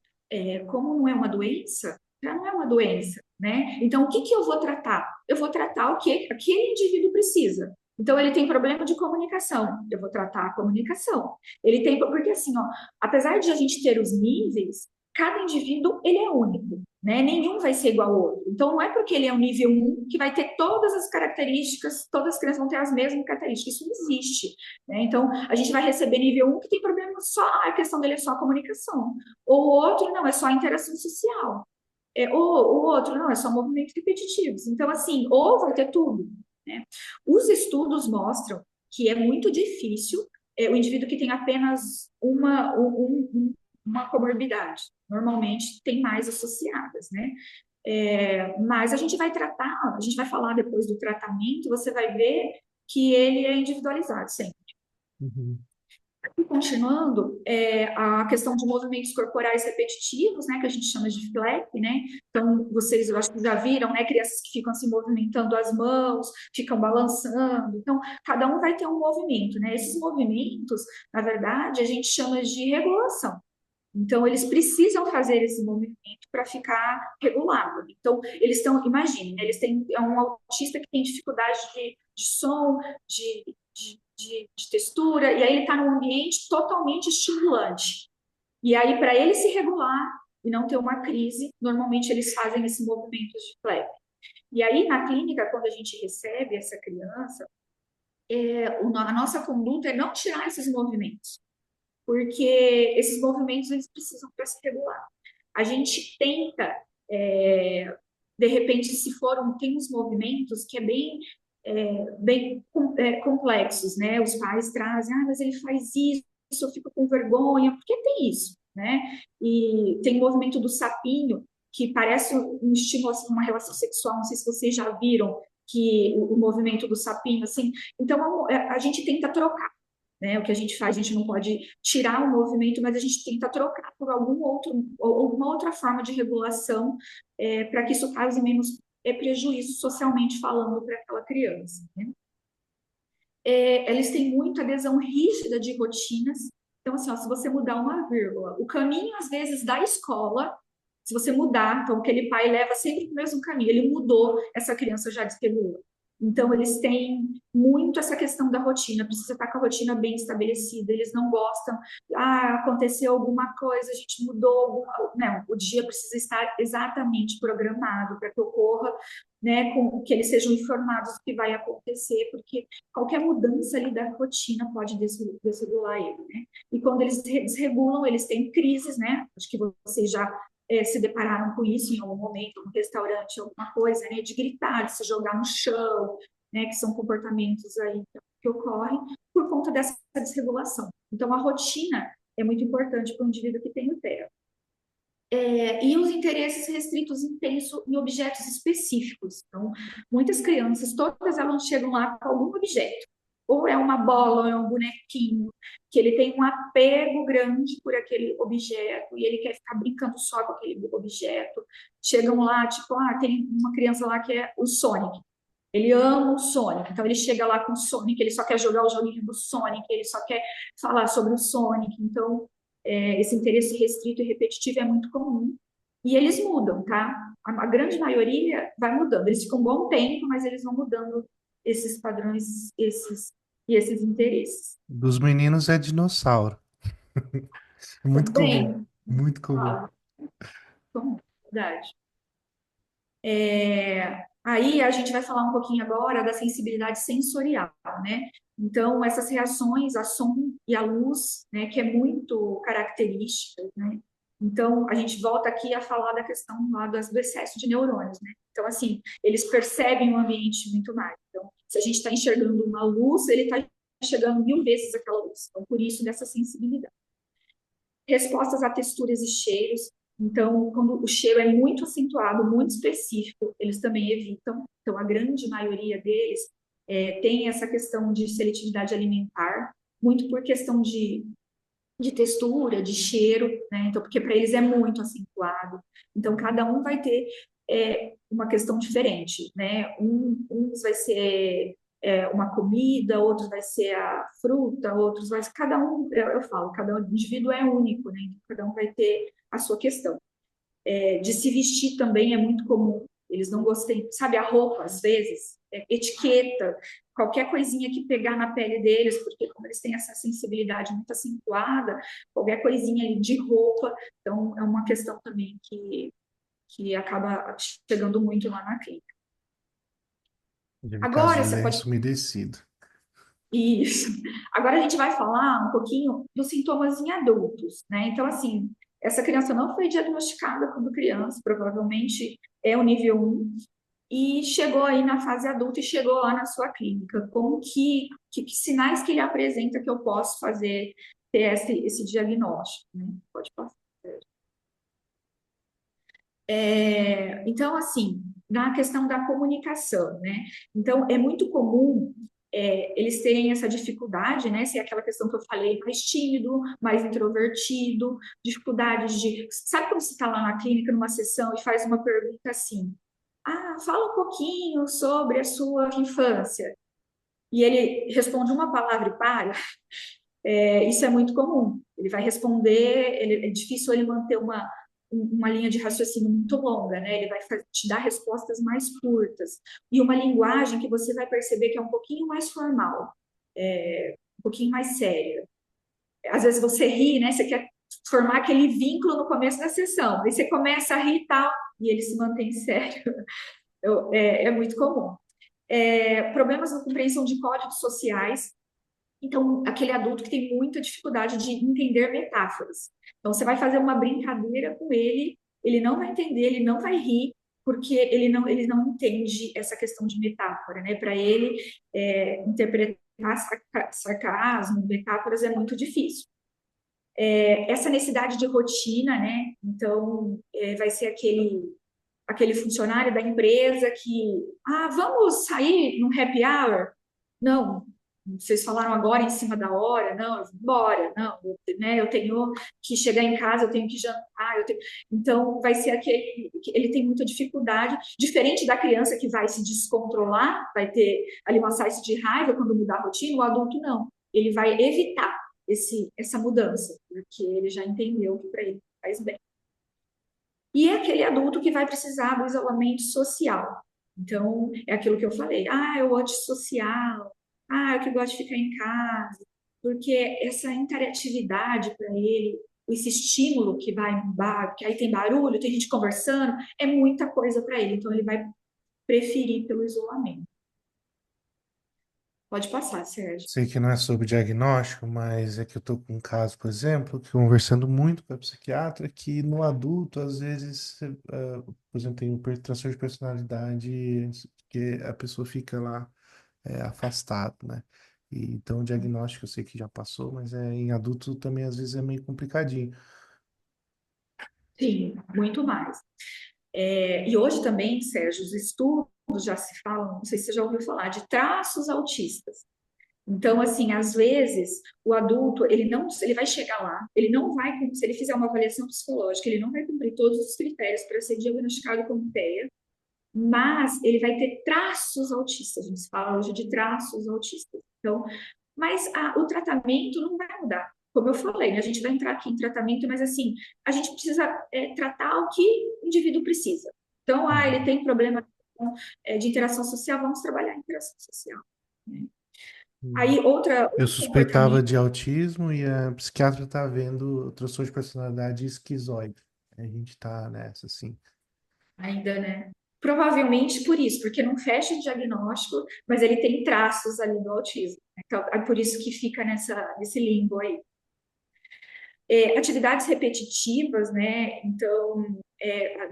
como não é uma doença, já não é uma doença, né? Então, o que que eu vou tratar? Eu vou tratar o que aquele indivíduo precisa. Então, ele tem problema de comunicação, eu vou tratar a comunicação. Ele tem, porque assim, ó, apesar de a gente ter os níveis, cada indivíduo, ele é único, né? Nenhum vai ser igual ao outro. Então, não é porque ele é um nível um que vai ter todas as características, todas as crianças vão ter as mesmas características. Isso não existe, né? Então, a gente vai receber nível um que tem problema só, a questão dele é só a comunicação. Ou o outro, não, é só a interação social. Ou o outro, não, é só movimentos repetitivos. Então, assim, ou vai ter tudo, né? Os estudos mostram que é muito difícil o indivíduo que tem apenas uma comorbidade. Normalmente tem mais associadas, né? Mas a gente vai tratar, a gente vai falar depois do tratamento, você vai ver que ele é individualizado sempre. Uhum. E continuando, a questão de movimentos corporais repetitivos, né, que a gente chama de FLEP, né? Então, vocês, eu acho que já viram, né, crianças que ficam se movimentando as mãos, ficam balançando. Então, cada um vai ter um movimento, né? Esses movimentos, na verdade, a gente chama de regulação. Então, eles precisam fazer esse movimento para ficar regulado. Então, eles estão, imagine, né, eles têm, é um autista que tem dificuldade de som, de textura, e aí ele está num ambiente totalmente estimulante. E aí, para ele se regular e não ter uma crise, normalmente eles fazem esse movimento de flap. E aí, na clínica, quando a gente recebe essa criança, a nossa conduta é não tirar esses movimentos, porque esses movimentos eles precisam para se regular. A gente tenta, de repente, se for tem uns movimentos que é bem complexos, né? Os pais trazem, mas ele faz isso, eu fico com vergonha, porque tem isso, né? E tem o movimento do sapinho, que parece um estímulo, assim, uma relação sexual, não sei se vocês já viram, que o movimento do sapinho, assim. Então, a gente tenta trocar. Né? O que a gente faz, a gente não pode tirar o movimento, mas a gente tenta trocar por alguma outra forma de regulação para que isso cause menos prejuízo socialmente falando para aquela criança. Né? Eles têm muita adesão rígida de rotinas. Então, assim, ó, se você mudar uma vírgula, o caminho, às vezes, da escola, se você mudar, então, aquele pai leva sempre para o mesmo caminho, ele mudou, essa criança já desregulou. Então, eles têm muito essa questão da rotina, precisa estar com a rotina bem estabelecida, eles não gostam, aconteceu alguma coisa, a gente mudou, não, o dia precisa estar exatamente programado para que ocorra, né, com que eles sejam informados do que vai acontecer, porque qualquer mudança ali da rotina pode desregular ele, né? E quando eles desregulam, eles têm crises, né? Acho que vocês já se depararam com isso em algum momento, no restaurante, alguma coisa, né? De gritar, de se jogar no chão, né? Que são comportamentos aí que ocorrem por conta dessa desregulação. Então, a rotina é muito importante para o indivíduo que tem o TEA. E os interesses restritos intensos em objetos específicos. Então, muitas crianças, todas elas chegam lá com algum objeto. Ou é uma bola, ou é um bonequinho, que ele tem um apego grande por aquele objeto e ele quer ficar brincando só com aquele objeto. Chegam lá, tipo, tem uma criança lá que é o Sonic. Ele ama o Sonic, então ele chega lá com o Sonic, ele só quer jogar o joguinho do Sonic, ele só quer falar sobre o Sonic. Então, esse interesse restrito e repetitivo é muito comum. E eles mudam, tá? A grande maioria vai mudando. Eles ficam um bom tempo, mas eles vão mudando esses padrões, esses interesses. Dos meninos é dinossauro. Muito comum. Também, Muito comum. claro, verdade. Aí a gente vai falar um pouquinho agora da sensibilidade sensorial, né? Então, essas reações a som e a luz, né, que é muito característica, né? Então, a gente volta aqui a falar da questão lá do excesso de neurônios, né? Então, assim, eles percebem o ambiente muito mais. Então, se a gente está enxergando uma luz, ele está enxergando 1000 vezes aquela luz. Então, por isso, dessa sensibilidade. Respostas a texturas e cheiros. Então, quando o cheiro é muito acentuado, muito específico, eles também evitam. Então, a grande maioria deles tem essa questão de seletividade alimentar, muito por questão de textura, de cheiro, né? Então, porque para eles é muito acentuado. Então, cada um vai ter uma questão diferente, né? Uns vai ser uma comida, outros vai ser a fruta, outros vai ser... Cada um, eu falo, cada um, indivíduo é único, né? Então, cada um vai ter a sua questão. De se vestir também é muito comum. Eles não gostam, sabe, a roupa, às vezes, etiqueta, qualquer coisinha que pegar na pele deles, porque como eles têm essa sensibilidade muito acentuada, qualquer coisinha ali de roupa, então é uma questão também que acaba chegando muito lá na clínica. Deve estar Agora às vezes você é pode. umedecido. Isso. Agora a gente vai falar um pouquinho dos sintomas em adultos, né? Então, assim, essa criança não foi diagnosticada quando criança, provavelmente é o nível 1, e chegou aí na fase adulta e chegou lá na sua clínica. Como que sinais que ele apresenta que eu posso fazer, ter esse diagnóstico, né? Pode passar. Então, assim, na questão da comunicação, né? Então, é muito comum eles terem essa dificuldade, né? Se é aquela questão que eu falei, mais tímido, mais introvertido, dificuldades de. Sabe quando você está lá na clínica, numa sessão, e faz uma pergunta assim: fala um pouquinho sobre a sua infância. E ele responde uma palavra e para. Isso é muito comum. Ele vai responder, é difícil ele manter uma linha de raciocínio muito longa, né? Ele vai te dar respostas mais curtas. E uma linguagem que você vai perceber que é um pouquinho mais formal, um pouquinho mais séria. Às vezes você ri, né? Você quer formar aquele vínculo no começo da sessão. Aí você começa a rir e tal, e ele se mantém sério. É muito comum. Problemas na compreensão de códigos sociais. Então, aquele adulto que tem muita dificuldade de entender metáforas. Então, você vai fazer uma brincadeira com ele, ele não vai entender, ele não vai rir, porque ele não entende essa questão de metáfora, né? Para ele, interpretar sarcasmo, metáforas é muito difícil. Essa necessidade de rotina, né? Então, vai ser aquele funcionário da empresa que, vamos sair num happy hour? Não, vocês falaram agora em cima da hora, não, eu vou embora, não, né, eu tenho que chegar em casa, eu tenho que jantar, então vai ser aquele que ele tem muita dificuldade, diferente da criança que vai se descontrolar, vai ter ali um acesso de raiva quando mudar a rotina, o adulto não, ele vai evitar essa mudança, porque ele já entendeu que para ele faz bem. E é aquele adulto que vai precisar do isolamento social. Então, é aquilo que eu falei. Eu antissocial. Eu que gosto de ficar em casa. Porque essa interatividade para ele, esse estímulo que vai no bar, que aí tem barulho, tem gente conversando, é muita coisa para ele. Então, ele vai preferir pelo isolamento. Pode passar, Sérgio. Sei que não é sobre diagnóstico, mas é que eu tô com um caso, por exemplo, que conversando muito com a psiquiatra, que no adulto, às vezes, por exemplo, tem um transtorno de personalidade que a pessoa fica lá afastado, né? E, então, o diagnóstico eu sei que já passou, mas em adulto também às vezes é meio complicadinho. Sim, muito mais. E hoje também, Sérgio, os estudos já se falam, não sei se você já ouviu falar, de traços autistas. Então, assim, às vezes, o adulto, ele vai chegar lá, ele não vai, se ele fizer uma avaliação psicológica, ele não vai cumprir todos os critérios para ser diagnosticado como TEA, mas ele vai ter traços autistas, a gente fala hoje de traços autistas. Então, mas o tratamento não vai mudar. Como eu falei, né, a gente vai entrar aqui em tratamento, mas assim, a gente precisa tratar o que o indivíduo precisa. Então, ele Uhum. tem problema de interação social, vamos trabalhar a interação social. Né? Uhum. Aí, Eu outro suspeitava comportamento. de autismo e a psiquiatra tá vendo transtorno de personalidade esquizoide. A gente tá nessa, assim. Ainda, né? Provavelmente por isso, porque não fecha o diagnóstico, mas ele tem traços ali do autismo. Então, é por isso que fica nesse limbo aí. Atividades repetitivas, né? Então,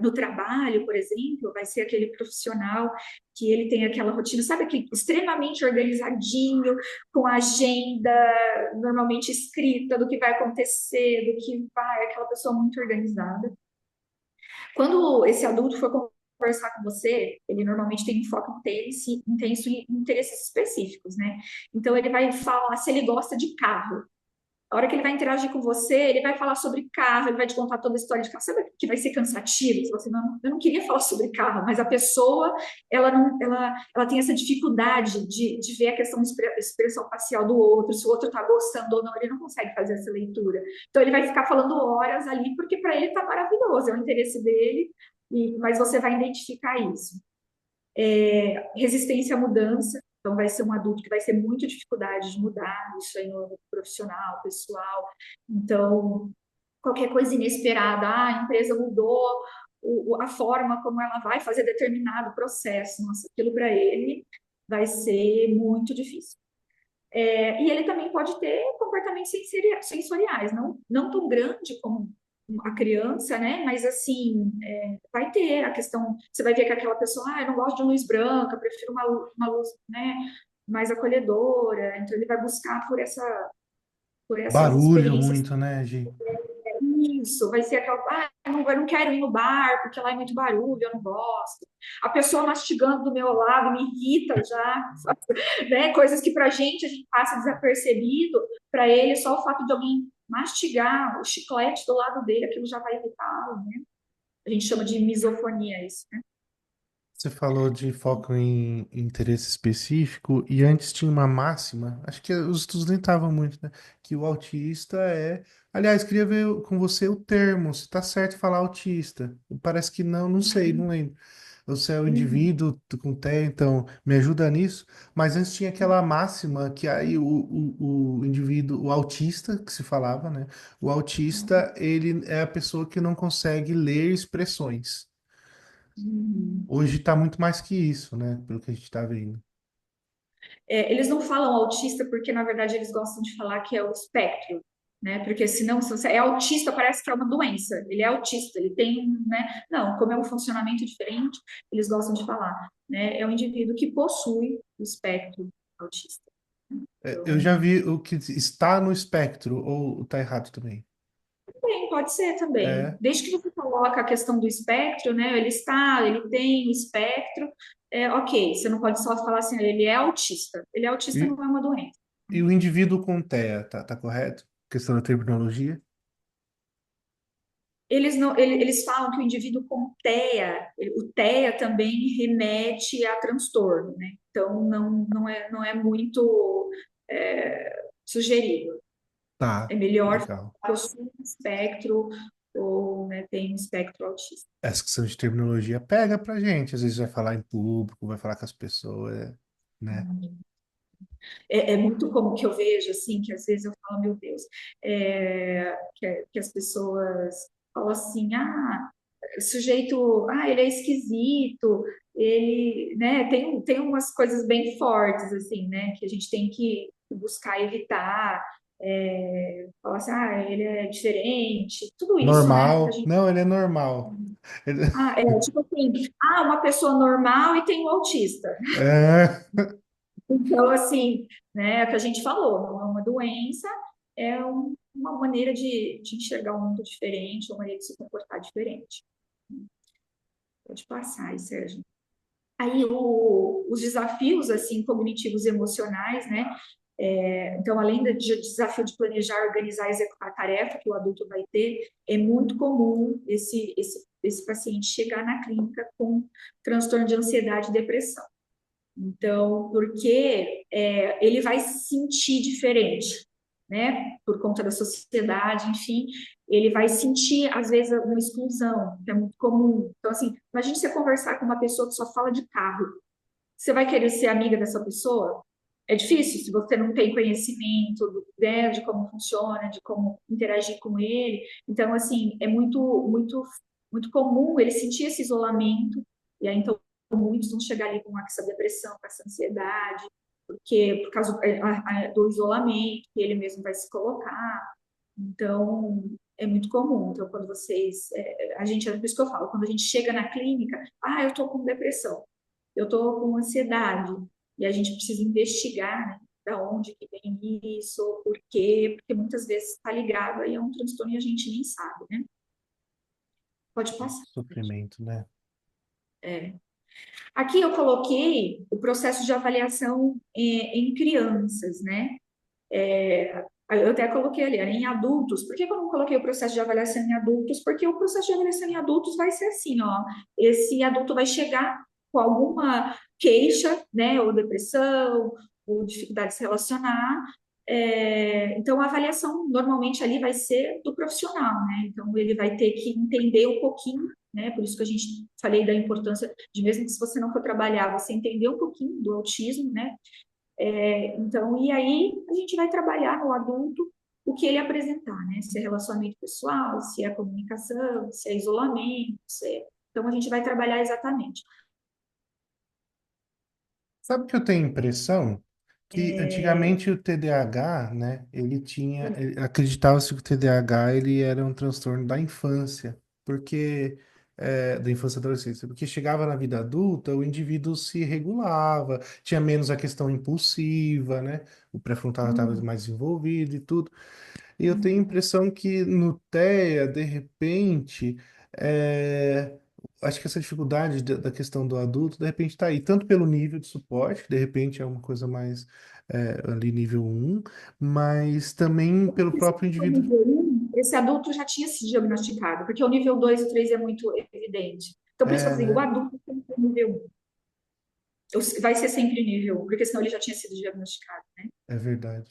no trabalho, por exemplo, vai ser aquele profissional que ele tem aquela rotina, sabe, aquele extremamente organizadinho, com a agenda normalmente escrita do que vai acontecer, aquela pessoa muito organizada. Quando esse adulto for conversar com você, ele normalmente tem um foco intenso em interesses específicos, né? Então, ele vai falar se ele gosta de carro. A hora que ele vai interagir com você, ele vai falar sobre carro, ele vai te contar toda a história de carro. Sabe que vai ser cansativo? Se você não, eu não queria falar sobre carro, mas a pessoa, ela não, ela tem essa dificuldade de ver a questão de expressão facial do outro, se o outro está gostando ou não, ele não consegue fazer essa leitura. Então ele vai ficar falando horas ali, porque para ele está maravilhoso, é o interesse dele, mas você vai identificar isso. Resistência à mudança. Então, vai ser um adulto que vai ter muita dificuldade de mudar isso aí no profissional, pessoal. Então, qualquer coisa inesperada, a empresa mudou a forma como ela vai fazer determinado processo. Nossa, aquilo para ele vai ser muito difícil. E ele também pode ter comportamentos sensoriais, não tão grande como a criança, né? Mas assim, vai ter a questão. Você vai ver que aquela pessoa, eu não gosto de luz branca, prefiro uma luz, né, mais acolhedora. Então ele vai buscar por essas Barulho experiências. muito, né, Gi? Isso, vai ser aquela, eu não quero ir no bar porque lá é muito barulho, eu não gosto. A pessoa mastigando do meu lado me irrita já, né? Coisas que pra gente passa desapercebido, para ele só o fato de alguém mastigar o chiclete do lado dele, aquilo já vai irritá-lo, né? A gente chama de misofonia isso, né? Você falou de foco em interesse específico e antes tinha uma máxima, acho que os estudos nem estavam muito, né? Que o autista é. Aliás, queria ver com você o termo, se tá certo falar autista. Parece que não, não sei, não lembro. Você é o Uhum. indivíduo com TEA, então me ajuda nisso. Mas antes tinha aquela máxima que aí o indivíduo, o autista, que se falava, né? O autista, ele é a pessoa que não consegue ler expressões. Uhum. Hoje está muito mais que isso, né? Pelo que a gente está vendo. Eles não falam autista porque, na verdade, eles gostam de falar que é o espectro, né? Porque senão, se você é autista, parece que é uma doença. Ele é autista, ele tem, né? Não, como é um funcionamento diferente, eles gostam de falar, né? É um indivíduo que possui o espectro autista. Eu já Então, vi o que está no espectro, ou está errado também. bem, pode ser também. É, Desde que você coloca a questão do espectro, né? Ele está, ele tem o espectro, ok. Você não pode só falar assim, ele é autista. Ele é autista, e, não é uma doença. e o indivíduo com TEA, tá correto? Questão da terminologia? Eles, não, eles falam que o indivíduo com TEA, o TEA também remete a transtorno, né? Então, não é muito sugerido. Tá, É melhor legal. possuir um espectro ou né, tem um espectro autista. Essa questão de terminologia pega pra gente. Às vezes vai falar em público, vai falar com as pessoas, né? É muito como que eu vejo, assim, que às vezes eu falo, meu Deus, que as pessoas falam assim, sujeito, ele é esquisito, ele, né, tem umas coisas bem fortes, assim, né, que a gente tem que buscar evitar, falar assim, ele é diferente, tudo isso, né, que a Normal. gente, Não, ele é normal. tipo assim, uma pessoa normal e tem um autista. É, Então, assim, né, é o que a gente falou, não é uma doença, uma maneira de enxergar o mundo diferente, uma maneira de se comportar diferente. Pode passar aí, Sérgio. Aí, os desafios, assim, cognitivos e emocionais, né? Então, além do desafio de planejar, organizar e executar a tarefa que o adulto vai ter, é muito comum esse paciente chegar na clínica com transtorno de ansiedade e depressão. Então, porque ele vai se sentir diferente, né? Por conta da sociedade, enfim, ele vai sentir, às vezes, uma exclusão, que é muito comum. Então, assim, imagine você conversar com uma pessoa que só fala de carro. Você vai querer ser amiga dessa pessoa? É difícil se você não tem conhecimento né, de como funciona, de como interagir com ele. Então, assim, é muito, muito comum ele sentir esse isolamento. E aí, então, muitos vão chegar ali com essa depressão, com essa ansiedade, porque por causa do isolamento que ele mesmo vai se colocar. Então, é muito comum. Então, quando vocês, a gente, é por isso que eu falo, quando a gente chega na clínica, eu estou com depressão, eu estou com ansiedade, e a gente precisa investigar, né, da onde que vem isso, por quê, porque muitas vezes está ligado aí a um transtorno e a gente nem sabe, né? Pode passar. sofrimento, né? Aqui eu coloquei o processo de avaliação em crianças, né? Eu até coloquei ali, era em adultos. Por que que eu não coloquei o processo de avaliação em adultos? Porque o processo de avaliação em adultos vai ser assim, ó. Esse adulto vai chegar com alguma queixa, né, ou depressão, ou dificuldade de se relacionar. Então, a avaliação normalmente ali vai ser do profissional, né? Então, ele vai ter que entender um pouquinho, né? Por isso que a gente falei da importância de, mesmo que se você não for trabalhar, você entender um pouquinho do autismo, né? Então, e aí a gente vai trabalhar no adulto o que ele apresentar, né? Se é relacionamento pessoal, se é comunicação, se é isolamento, Então, a gente vai trabalhar exatamente. Sabe o que eu tenho a impressão? Que antigamente o TDAH, né, acreditava-se que o TDAH ele era um transtorno da infância, porque da infância e adolescência, porque chegava na vida adulta, o indivíduo se regulava, tinha menos a questão impulsiva, né, o pré-frontal estava Hum, mais envolvido e tudo. E eu tenho a hum, impressão que no TEA, de repente, acho que essa dificuldade da questão do adulto, de repente, está aí, tanto pelo nível de suporte, que de repente é uma coisa mais ali nível um, mas também pelo Se próprio for indivíduo. nível 1, esse adulto já tinha sido diagnosticado, porque o nível 2 e 3 é muito evidente. Então, por isso que eu É, digo, o né? adulto tem nível 1. Vai ser sempre nível 1, porque senão ele já tinha sido diagnosticado. É verdade.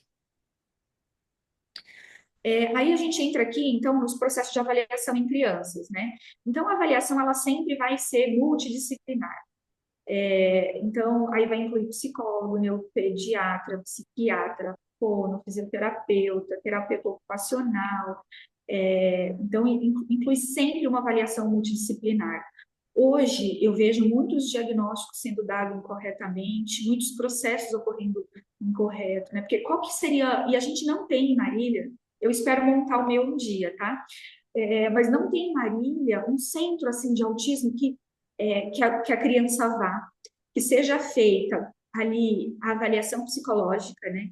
Aí a gente entra aqui, então, nos processos de avaliação em crianças, né? Então, a avaliação, ela sempre vai ser multidisciplinar. Então, aí vai incluir psicólogo, neuropediatra, psiquiatra, fono, fisioterapeuta, terapeuta ocupacional. Então, inclui sempre uma avaliação multidisciplinar. Hoje, eu vejo muitos diagnósticos sendo dados incorretamente, muitos processos ocorrendo incorreto, né? Porque qual que seria... E a gente não tem em Marília, eu espero montar o meu um dia, tá? Mas não tem em Marília um centro, assim, de autismo que a criança vá, que seja feita ali a avaliação psicológica, né?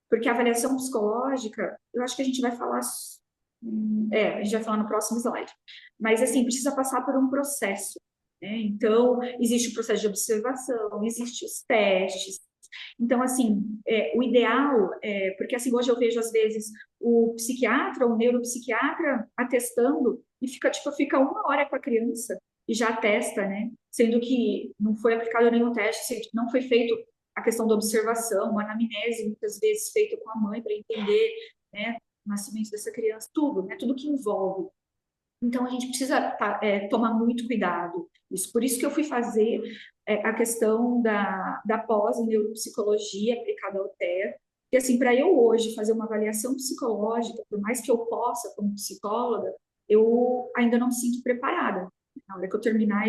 Porque a avaliação psicológica, eu acho que a gente vai falar, a gente vai falar no próximo slide. Mas, assim, precisa passar por um processo, né? Então, existe o processo de observação, existem os testes. Então, assim, o ideal porque assim, hoje eu vejo às vezes o psiquiatra, o neuropsiquiatra atestando e fica 1 hora com a criança e já atesta, né? Sendo que não foi aplicado nenhum teste, não foi feito a questão da observação, uma anamnese muitas vezes feita com a mãe para entender, né, o nascimento dessa criança, tudo, né? Tudo que envolve. Então, a gente precisa tomar muito cuidado. Por isso que eu fui fazer a questão da pós em neuropsicologia aplicada ao TEA, porque, assim, para eu hoje fazer uma avaliação psicológica, por mais que eu possa, como psicóloga, eu ainda não me sinto preparada. Na hora que eu terminar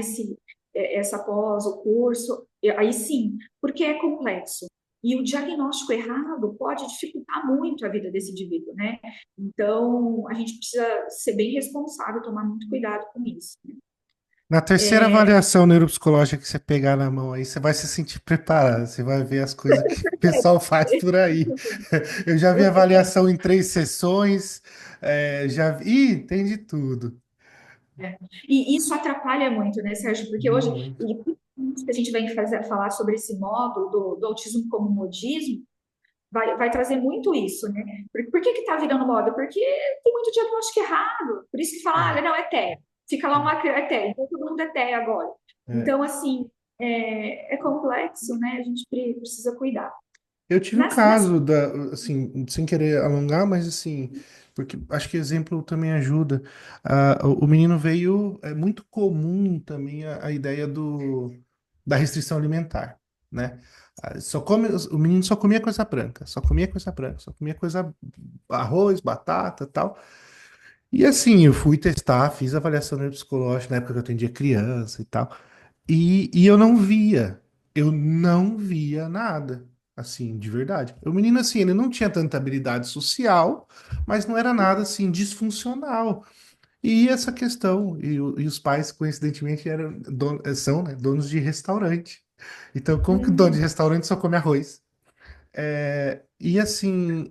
essa pós, o curso, aí sim, porque é complexo. E o diagnóstico errado pode dificultar muito a vida desse indivíduo, né? Então, a gente precisa ser bem responsável, tomar muito cuidado com isso. Na terceira avaliação neuropsicológica que você pegar na mão aí, você vai se sentir preparado. Você vai ver as coisas que o pessoal faz por aí. Eu já vi avaliação em 3 sessões, já vi. Ih, tem de tudo. E isso atrapalha muito, né, Sérgio? Porque hoje, Muito. e a gente vai falar sobre esse módulo do autismo como modismo, vai trazer muito isso, né? Por que está virando moda? Porque tem muito diagnóstico errado. Por isso que fala, É, não, é TEA. Fica lá uma é TEA, então todo mundo é TEA agora. é. Então, assim, é complexo, né? A gente precisa cuidar. Eu tive o Nas caso assim, sem querer alongar, mas assim, porque acho que exemplo também ajuda. O menino veio, é muito comum também a ideia da restrição alimentar, né? O menino só comia coisa branca, só comia coisa branca, só comia coisa, arroz, batata, tal. E assim, eu fui testar, fiz avaliação neuropsicológica na época que eu atendia criança e tal. E eu não via nada, assim, de verdade. O menino, assim, ele não tinha tanta habilidade social, mas não era nada, assim, disfuncional. E essa questão, e os pais, coincidentemente, são, né, donos de restaurante. Então, como que o dono de restaurante só come arroz? E assim,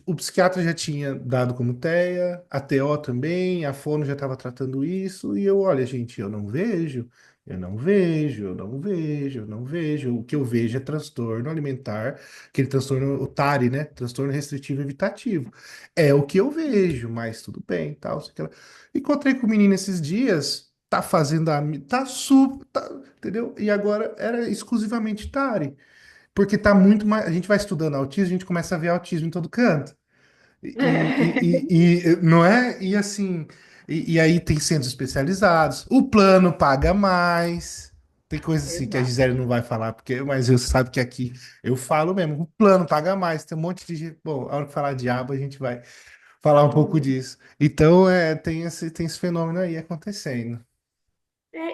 o psiquiatra já tinha dado como TEA, a TO também, a fono já estava tratando isso, e eu, olha, gente, eu não vejo, eu não vejo, eu não vejo, eu não vejo. O que eu vejo é transtorno alimentar, aquele transtorno, o TARI, né? Transtorno restritivo evitativo. É o que eu vejo, mas tudo bem, tal, sei lá. Encontrei com o menino esses dias, tá fazendo tá super, entendeu? E agora era exclusivamente TARI. Porque tá muito mais. A gente vai estudando autismo, a gente começa a ver autismo em todo canto. Não é? E assim. E aí tem centros especializados. O plano paga mais. Tem coisa assim que a Exato. Gisele não vai falar, porque, mas eu sabe que aqui eu falo mesmo. O plano paga mais. Tem um monte de gente. Bom, a hora que falar diabo, a gente vai falar um pouco disso. Então, tem esse fenômeno aí acontecendo.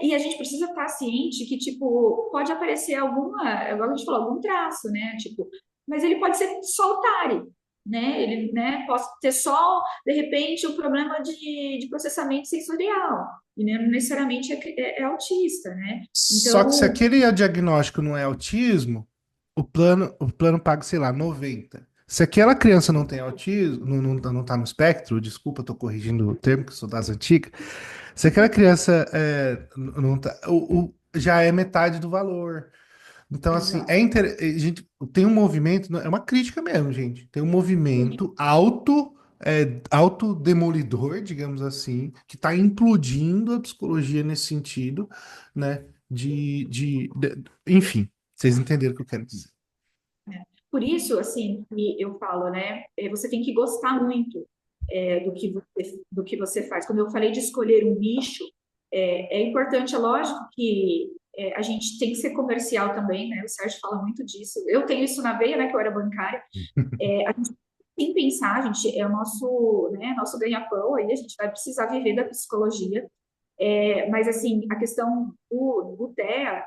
E a gente precisa estar ciente que, tipo, pode aparecer agora a gente falou, algum traço, né? Tipo, mas ele pode ser só o TARI, né? Ele, né, pode ter só, de repente, um problema de processamento sensorial, e não necessariamente é autista, né? Só que se Então, aquele diagnóstico não é autismo, o plano paga, sei lá, 90. Se aquela criança não tem autismo, não tá no espectro, desculpa, eu tô corrigindo o termo, que eu sou das antigas. Se aquela criança não tá, já é metade do valor. Então, assim, exato. gente, tem um movimento, é uma crítica mesmo, gente. Tem um movimento autodemolidor, digamos assim, que está implodindo a psicologia nesse sentido, né? Enfim, vocês entenderam o que eu quero dizer. Por isso, assim, que eu falo, né? Você tem que gostar muito do que você faz. Quando eu falei de escolher um nicho, é importante, é lógico que a gente tem que ser comercial também, né? O Sérgio fala muito disso. Eu tenho isso na veia, né? Que eu era bancária. A gente tem que pensar, a gente é o nosso, né, nosso ganha-pão aí, a gente vai precisar viver da psicologia. Mas, assim, a questão do TEA,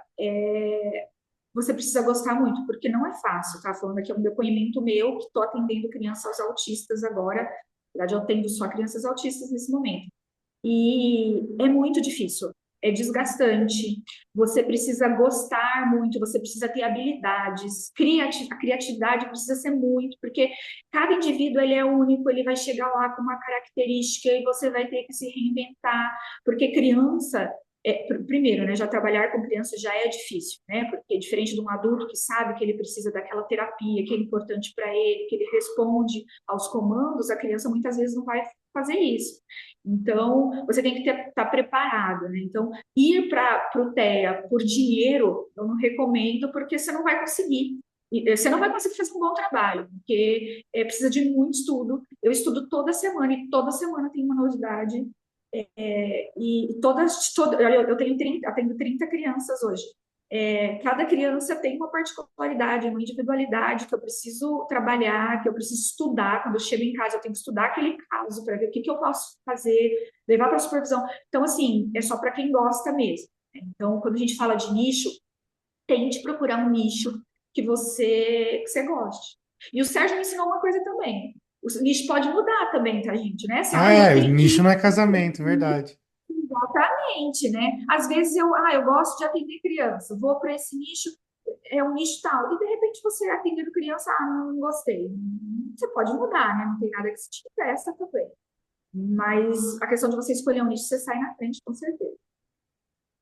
você precisa gostar muito, porque não é fácil, tá? Falando aqui é um depoimento meu, que estou atendendo crianças autistas agora. Na verdade, eu atendo só crianças autistas nesse momento. E é muito difícil, é desgastante. Você precisa gostar muito, você precisa ter habilidades. A criatividade precisa ser muito, porque cada indivíduo ele é único, ele vai chegar lá com uma característica e você vai ter que se reinventar, porque criança primeiro, né, já trabalhar com criança já é difícil, né, porque diferente de um adulto que sabe que ele precisa daquela terapia, que é importante para ele, que ele responde aos comandos, a criança muitas vezes não vai fazer isso. Então, você tem que estar preparado, né? Então, ir para o TEA por dinheiro, eu não recomendo, porque você não vai conseguir. Você não vai conseguir fazer um bom trabalho, porque precisa de muito estudo. Eu estudo toda semana e toda semana tem uma novidade. Eu tenho 30, eu tenho 30 crianças hoje. Cada criança tem uma particularidade, uma individualidade que eu preciso trabalhar, que eu preciso estudar. Quando eu chego em casa, eu tenho que estudar aquele caso para ver o que eu posso fazer, levar para a supervisão. Então, assim, é só para quem gosta mesmo. Então, quando a gente fala de nicho, tente procurar um nicho que você goste. E o Sérgio me ensinou uma coisa também. O nicho pode mudar também, tá, gente? Né? Assim, Ah, eu é, tenho nicho que não é casamento, verdade. exatamente, né? Às vezes eu gosto de atender criança, vou para esse nicho, é um nicho tal, e de repente você atendendo criança, não gostei. Você pode mudar, né? Não tem nada que se te impeça também. Mas a questão de você escolher um nicho, você sai na frente, com certeza.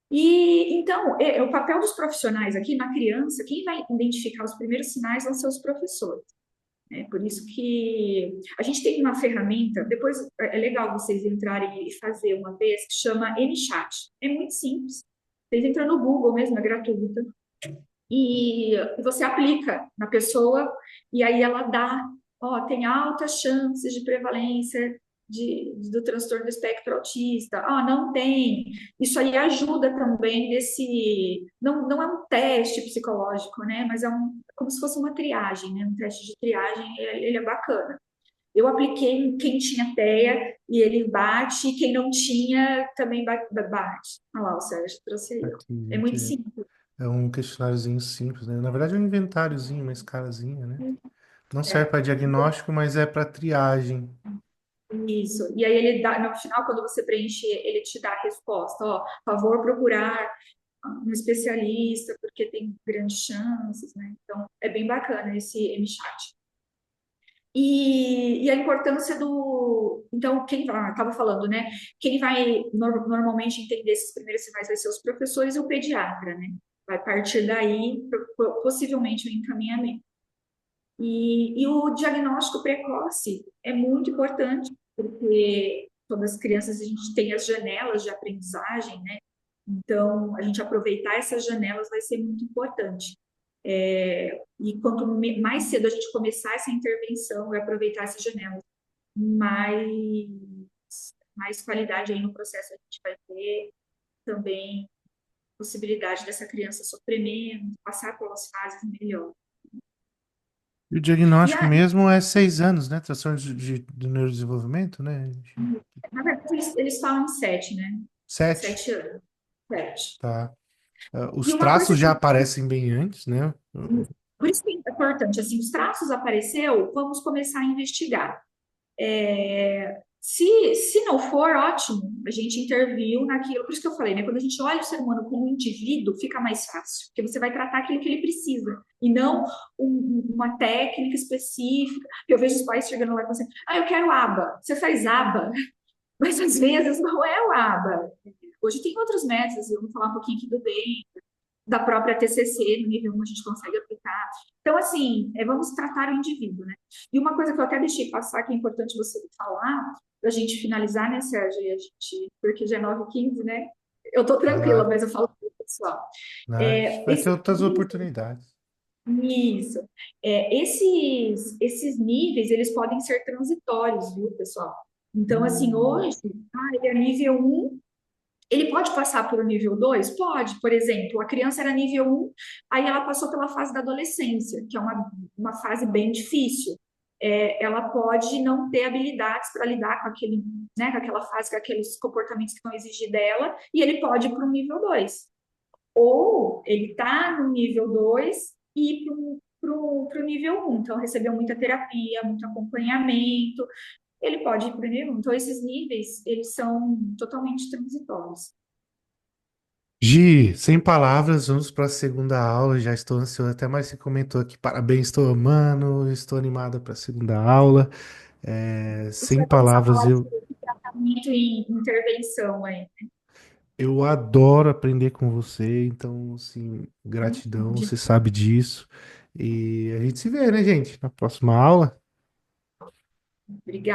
E então, o papel dos profissionais aqui na criança, quem vai identificar os primeiros sinais vão ser os professores. Por isso que a gente tem uma ferramenta, depois é legal vocês entrarem e fazer uma vez, que chama MChat. É muito simples. Vocês entram no Google mesmo, é gratuita. E você aplica na pessoa e aí ela dá, ó, tem altas chances de prevalência do transtorno do espectro autista. Ah, não tem. Isso aí ajuda também nesse. Não é um teste psicológico, né? Mas como se fosse uma triagem, né? Um teste de triagem, ele é bacana. Eu apliquei em quem tinha TEA e ele bate, e quem não tinha também bate. Olha lá, o Sérgio trouxe aí, ó. Aqui, É gente, muito simples. é um questionáriozinho simples, né? Na verdade é um inventáriozinho, uma escalazinha, né? Não serve É. para diagnóstico, mas é para triagem. Isso. E aí ele dá, no final, quando você preenche, ele te dá a resposta, ó, favor procurar um especialista, porque tem grandes chances, né? Então, é bem bacana esse MChat. E a importância do. Então, quem estava falando, né? Quem vai normalmente entender esses primeiros sinais vai ser os professores e o pediatra, né? Vai partir daí, possivelmente, o encaminhamento. E o diagnóstico precoce é muito importante, porque todas as crianças a gente tem as janelas de aprendizagem, né? Então, a gente aproveitar essas janelas vai ser muito importante. E quanto mais cedo a gente começar essa intervenção e aproveitar essas janelas, mais, mais qualidade aí no processo a gente vai ter, também possibilidade dessa criança sofrer menos, passar pelas fases melhor. E o E diagnóstico a, mesmo é 6 anos, né? Transtorno de neurodesenvolvimento, né? na verdade, eles falam em 7, né? 7, 7 anos. 7. tá? E Os uma coisa traços já que, aparecem bem antes, né? por isso que é importante, assim, os traços apareceu, vamos começar a investigar. Se não for, ótimo, a gente interviu naquilo. Por isso que eu falei, né? Quando a gente olha o ser humano como um indivíduo, fica mais fácil, porque você vai tratar aquilo que ele precisa, e não uma técnica específica. Eu vejo os pais chegando lá e falando assim: ah, eu quero aba. Você faz aba, mas às vezes não é o aba. Hoje tem outros métodos, eu vou falar um pouquinho aqui do DEM, da própria TCC, no nível 1 a gente consegue aplicar. Então, assim, vamos tratar o indivíduo, né? E uma coisa que eu até deixei passar, que é importante você falar, para a gente finalizar, né, Sérgio? E a gente, porque já é 9h15, né? Eu tô tranquila, Claro. mas eu falo. pessoal. Nice. Vai ter Esse outras oportunidades. Isso. Esses níveis, eles podem ser transitórios, viu, pessoal? Então, assim, Hum. hoje, ele é nível um. Ele pode passar por nível 2. Pode. Por exemplo, a criança era nível um, aí ela passou pela fase da adolescência, que é uma fase bem difícil. Ela pode não ter habilidades para lidar com aquele, né, com aquela fase, com aqueles comportamentos que vão exigir dela, e ele pode ir para o nível 2. Ou ele está no nível 2 e ir para o nível um. Então, recebeu muita terapia, muito acompanhamento, ele pode ir para o nível um. Então, esses níveis, eles são totalmente transitórios. Gi, sem palavras, vamos para a segunda aula. Já estou ansioso, até mais você comentou aqui. Parabéns, estou amando, estou animada para a segunda aula. Você Sem vai começar a palavras, falar de tratamento e intervenção aí. eu adoro aprender com você, então, assim, gratidão, De você sabe disso. E a gente se vê, né, gente, na próxima aula. Obrigada.